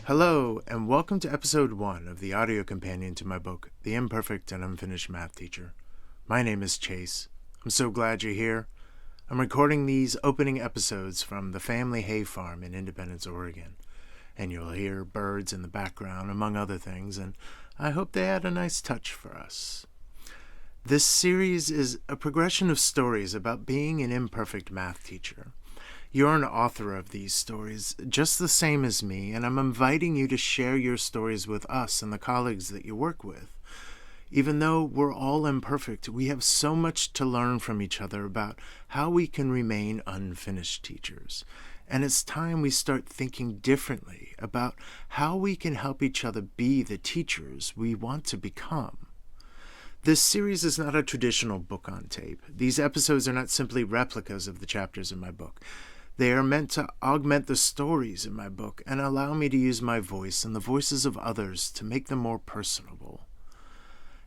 Hello, and welcome to episode 1 of the audio companion to my book, The Imperfect and Unfinished Math Teacher. My name is Chase. I'm so glad you're here. I'm recording these opening episodes from the family hay farm in Independence, Oregon, and you'll hear birds in the background, among other things, and I hope they add a nice touch for us. This series is a progression of stories about being an imperfect math teacher. You're an author of these stories, just the same as me, and I'm inviting you to share your stories with us and the colleagues that you work with. Even though we're all imperfect, we have so much to learn from each other about how we can remain unfinished teachers. And it's time we start thinking differently about how we can help each other be the teachers we want to become. This series is not a traditional book on tape. These episodes are not simply replicas of the chapters in my book. They are meant to augment the stories in my book and allow me to use my voice and the voices of others to make them more personable.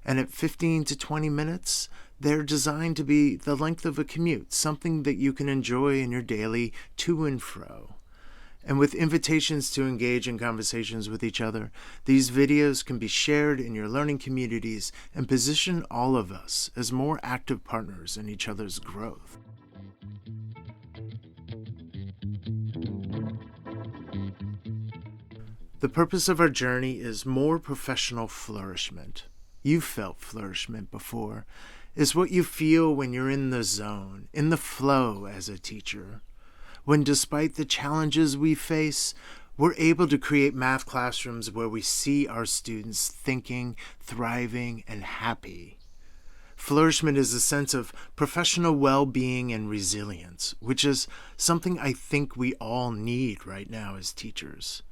And at 15 to 20 minutes, they're designed to be the length of a commute, something that you can enjoy in your daily to and fro. And with invitations to engage in conversations with each other, these videos can be shared in your learning communities and position all of us as more active partners in each other's growth. The purpose of our journey is more professional flourishment. You've felt flourishment before. It's what you feel when you're in the zone, in the flow as a teacher. When despite the challenges we face, we're able to create math classrooms where we see our students thinking, thriving, and happy. Flourishment is a sense of professional well-being and resilience, which is something I think we all need right now as teachers.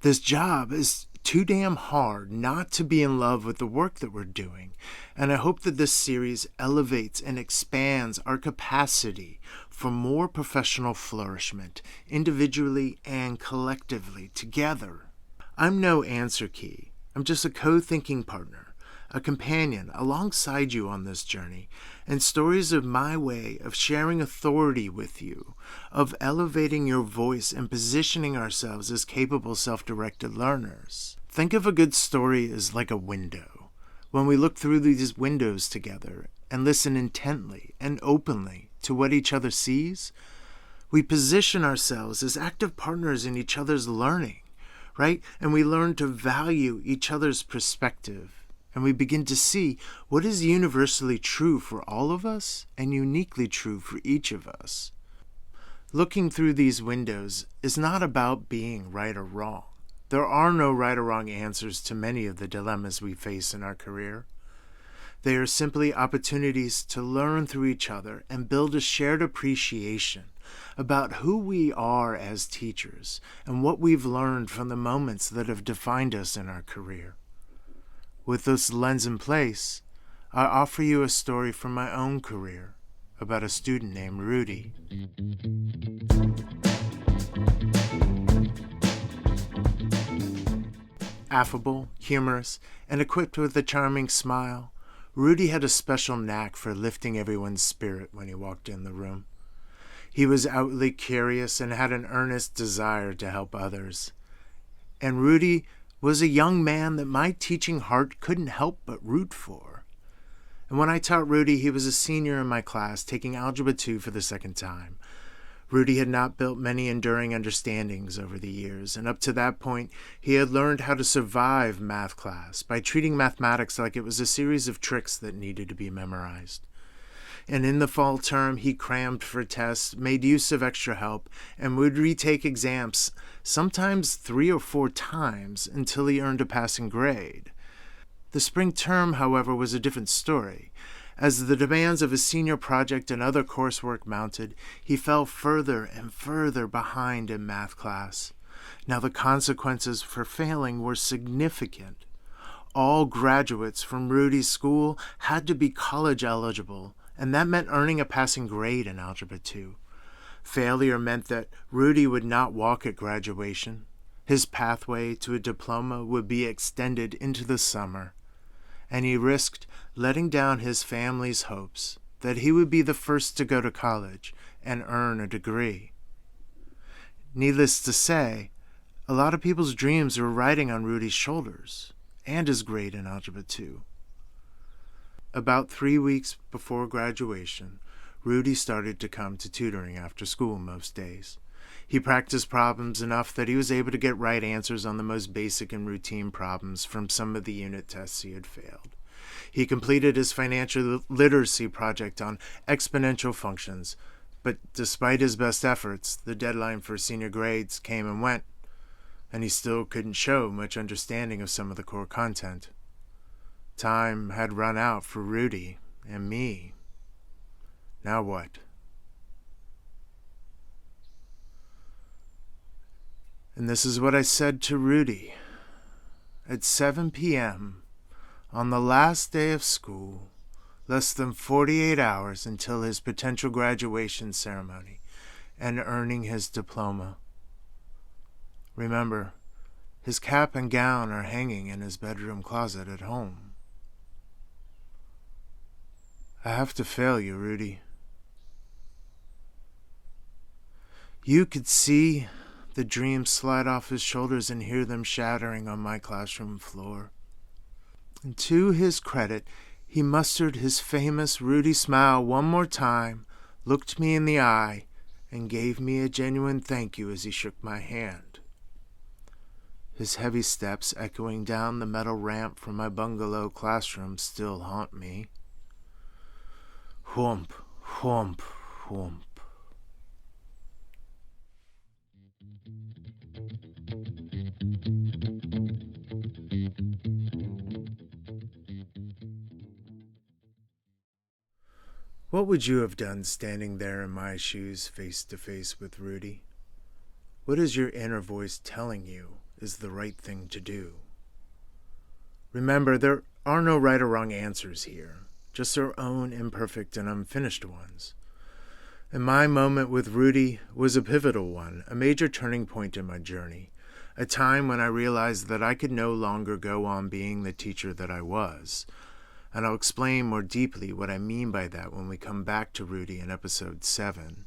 This job is too damn hard not to be in love with the work that we're doing, and I hope that this series elevates and expands our capacity for more professional flourishment, individually and collectively, together. I'm no answer key. I'm just a co-thinking partner, a companion alongside you on this journey, and stories of my way of sharing authority with you, of elevating your voice and positioning ourselves as capable self-directed learners. Think of a good story as like a window. When we look through these windows together and listen intently and openly to what each other sees, we position ourselves as active partners in each other's learning, right? And we learn to value each other's perspective. And we begin to see what is universally true for all of us and uniquely true for each of us. Looking through these windows is not about being right or wrong. There are no right or wrong answers to many of the dilemmas we face in our career. They are simply opportunities to learn through each other and build a shared appreciation about who we are as teachers and what we've learned from the moments that have defined us in our career. With this lens in place, I offer you a story from my own career about a student named Rudy. Affable, humorous, and equipped with a charming smile, Rudy had a special knack for lifting everyone's spirit when he walked in the room. He was outwardly curious and had an earnest desire to help others. And Rudy was a young man that my teaching heart couldn't help but root for. And when I taught Rudy, he was a senior in my class, taking Algebra 2 for the second time. Rudy had not built many enduring understandings over the years, and up to that point, he had learned how to survive math class by treating mathematics like it was a series of tricks that needed to be memorized. And in the fall term, he crammed for tests, made use of extra help, and would retake exams, sometimes 3 or 4 times, until he earned a passing grade. The spring term, however, was a different story. As the demands of his senior project and other coursework mounted, he fell further and further behind in math class. Now the consequences for failing were significant. All graduates from Rudy's school had to be college eligible, and that meant earning a passing grade in Algebra 2. Failure meant that Rudy would not walk at graduation. His pathway to a diploma would be extended into the summer, and he risked letting down his family's hopes that he would be the first to go to college and earn a degree. Needless to say, A lot of people's dreams were riding on Rudy's shoulders and his grade in Algebra 2. About 3 weeks before graduation, Rudy started to come to tutoring after school most days. He practiced problems enough that he was able to get right answers on the most basic and routine problems from some of the unit tests he had failed. He completed his financial literacy project on exponential functions, but despite his best efforts, the deadline for senior grades came and went, and he still couldn't show much understanding of some of the core content. Time had run out for Rudy and me. Now what? And this is what I said to Rudy. At 7 p.m., on the last day of school, less than 48 hours until his potential graduation ceremony and earning his diploma. Remember, his cap and gown are hanging in his bedroom closet at home. I have to fail you, Rudy. You could see the dreams slide off his shoulders and hear them shattering on my classroom floor. And to his credit, he mustered his famous Rudy smile one more time, looked me in the eye, and gave me a genuine thank you as he shook my hand. His heavy steps echoing down the metal ramp from my bungalow classroom still haunt me. Whoomp, whoomp, whoomp. What would you have done standing there in my shoes face to face with Rudy? What is your inner voice telling you is the right thing to do? Remember, there are no right or wrong answers here, just our own imperfect and unfinished ones. And my moment with Rudy was a pivotal one, a major turning point in my journey, a time when I realized that I could no longer go on being the teacher that I was. And I'll explain more deeply what I mean by that when we come back to Rudy in episode 7.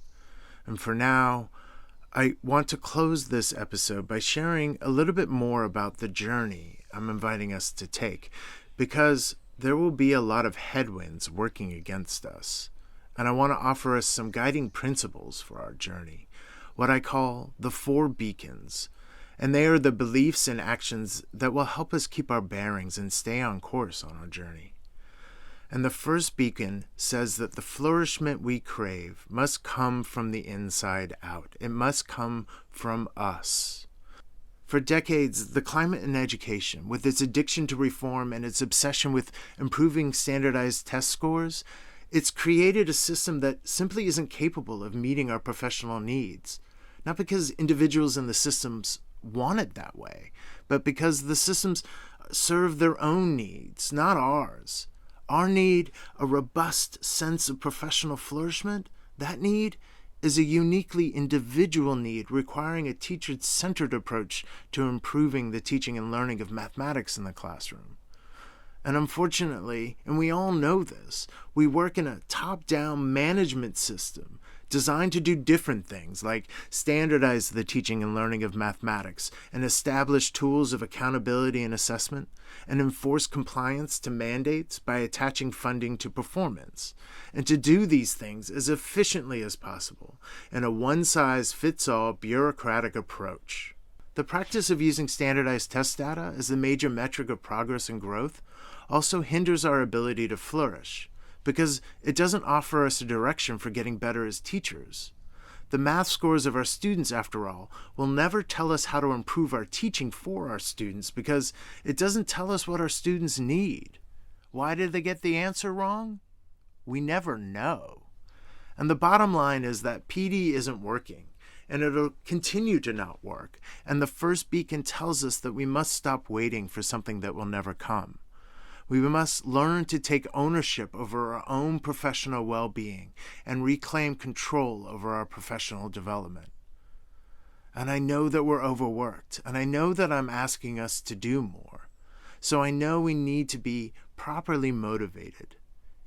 And for now, I want to close this episode by sharing a little bit more about the journey I'm inviting us to take, because there will be a lot of headwinds working against us. And I want to offer us some guiding principles for our journey, what I call the 4 beacons. And they are the beliefs and actions that will help us keep our bearings and stay on course on our journey. And the first beacon says that the flourishment we crave must come from the inside out. It must come from us. For decades, the climate in education, with its addiction to reform and its obsession with improving standardized test scores, it's created a system that simply isn't capable of meeting our professional needs. Not because individuals in the systems want it that way, but because the systems serve their own needs, not ours. Our need, a robust sense of professional flourishment, that need is a uniquely individual need requiring a teacher-centered approach to improving the teaching and learning of mathematics in the classroom. And unfortunately, and we all know this, we work in a top-down management system designed to do different things like standardize the teaching and learning of mathematics and establish tools of accountability and assessment and enforce compliance to mandates by attaching funding to performance, and to do these things as efficiently as possible in a one-size-fits-all bureaucratic approach. The practice of using standardized test data as the major metric of progress and growth also hinders our ability to flourish, because it doesn't offer us a direction for getting better as teachers. The math scores of our students, after all, will never tell us how to improve our teaching for our students, because it doesn't tell us what our students need. Why did they get the answer wrong? We never know. And the bottom line is that PD isn't working, and it'll continue to not work. And the first beacon tells us that we must stop waiting for something that will never come. We must learn to take ownership over our own professional well-being and reclaim control over our professional development. And I know that we're overworked, and I know that I'm asking us to do more. So I know we need to be properly motivated.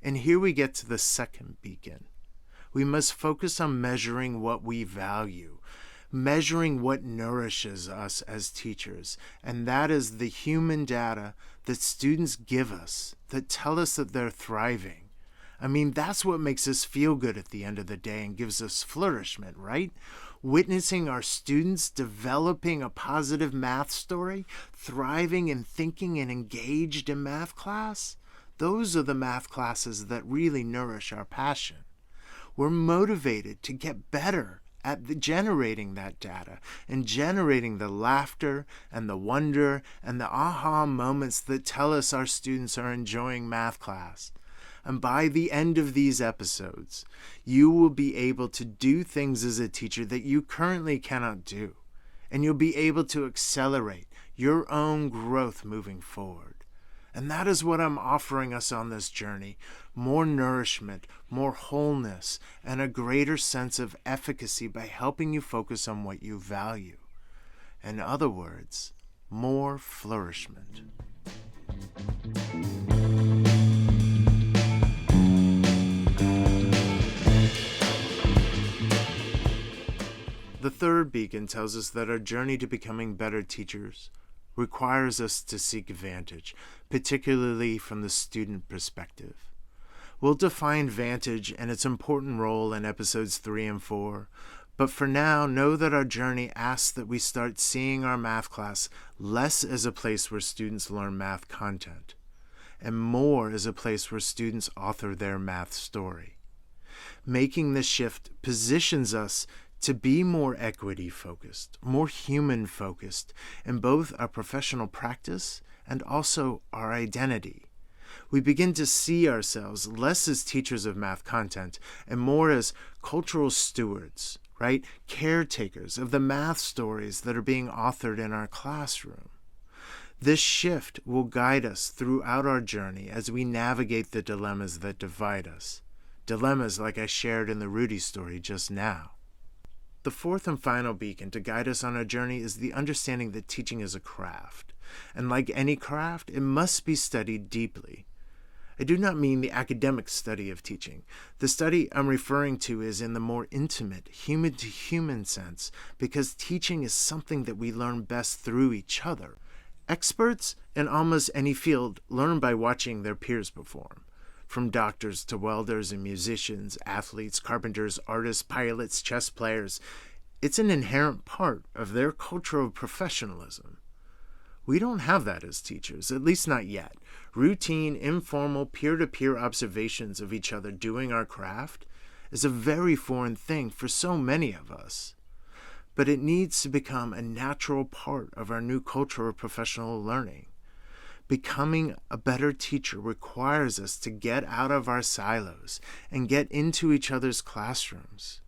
And here we get to the second beacon. We must focus on measuring what we value. measuring what nourishes us as teachers, and that is the human data that students give us that tell us that they're thriving. I mean, that's what makes us feel good at the end of the day and gives us flourishment, right? Witnessing our students developing a positive math story, thriving and thinking and engaged in math class, those are the math classes that really nourish our passion. We're motivated to get better at generating that data and generating the laughter and the wonder and the aha moments that tell us our students are enjoying math class. And by the end of these episodes, you will be able to do things as a teacher that you currently cannot do. And you'll be able to accelerate your own growth moving forward. And that is what I'm offering us on this journey. More nourishment, more wholeness, and a greater sense of efficacy by helping you focus on what you value. In other words, more flourishment. The third beacon tells us that our journey to becoming better teachers requires us to seek vantage, particularly from the student perspective. We'll define vantage and its important role in episodes 3 and 4, but for now, know that our journey asks that we start seeing our math class less as a place where students learn math content, and more as a place where students author their math story. Making this shift positions us to be more equity-focused, more human-focused in both our professional practice and also our identity. We begin to see ourselves less as teachers of math content and more as cultural stewards, right? Caretakers of the math stories that are being authored in our classroom. This shift will guide us throughout our journey as we navigate the dilemmas that divide us. Dilemmas like I shared in the Rudy story just now. The fourth and final beacon to guide us on our journey is the understanding that teaching is a craft. And like any craft, it must be studied deeply. I do not mean the academic study of teaching. The study I'm referring to is in the more intimate, human-to-human sense, because teaching is something that we learn best through each other. Experts in almost any field learn by watching their peers perform. From doctors to welders and musicians, athletes, carpenters, artists, pilots, chess players. It's an inherent part of their culture of professionalism. We don't have that as teachers, at least not yet. Routine, informal, peer-to-peer observations of each other doing our craft is a very foreign thing for so many of us. But it needs to become a natural part of our new culture of professional learning. Becoming a better teacher requires us to get out of our silos and get into each other's classrooms.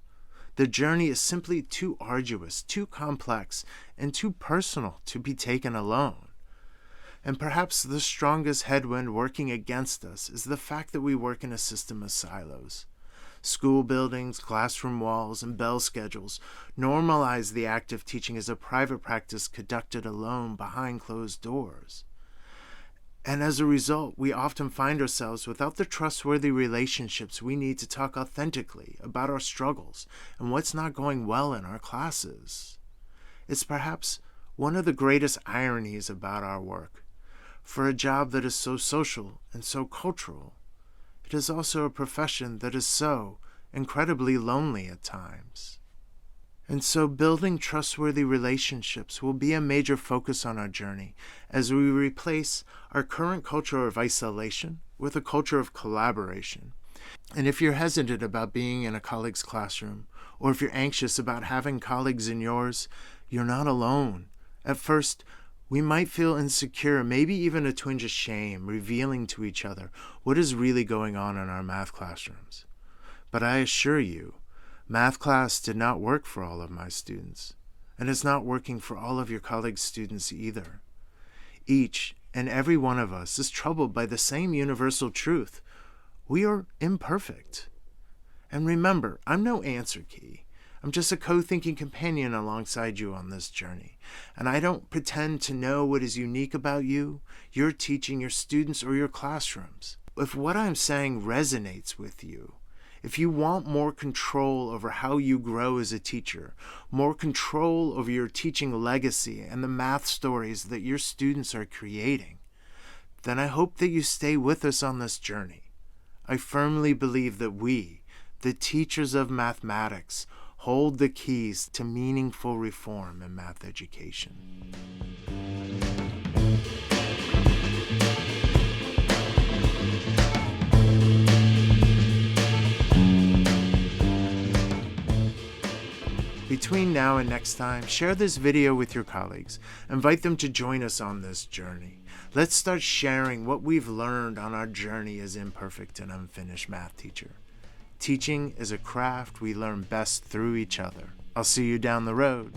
The journey is simply too arduous, too complex, and too personal to be taken alone. And perhaps the strongest headwind working against us is the fact that we work in a system of silos. School buildings, classroom walls, and bell schedules normalize the act of teaching as a private practice conducted alone behind closed doors. And as a result, we often find ourselves without the trustworthy relationships we need to talk authentically about our struggles and what's not going well in our classes. It's perhaps one of the greatest ironies about our work. For a job that is so social and so cultural, it is also a profession that is so incredibly lonely at times. And so building trustworthy relationships will be a major focus on our journey as we replace our current culture of isolation with a culture of collaboration. And if you're hesitant about being in a colleague's classroom, or if you're anxious about having colleagues in yours, you're not alone. At first, we might feel insecure, maybe even a twinge of shame, revealing to each other what is really going on in our math classrooms. But I assure you, math class did not work for all of my students, and it's not working for all of your colleagues' students either. Each and every one of us is troubled by the same universal truth. We are imperfect. And remember, I'm no answer key. I'm just a co-thinking companion alongside you on this journey. And I don't pretend to know what is unique about you, your teaching, your students, or your classrooms. If what I'm saying resonates with you, If you want more control over how you grow as a teacher, more control over your teaching legacy and the math stories that your students are creating, then I hope that you stay with us on this journey. I firmly believe that we, the teachers of mathematics, hold the keys to meaningful reform in math education. Between now and next time, share this video with your colleagues. Invite them to join us on this journey. Let's start sharing what we've learned on our journey as imperfect and unfinished math teacher. Teaching is a craft we learn best through each other. I'll see you down the road.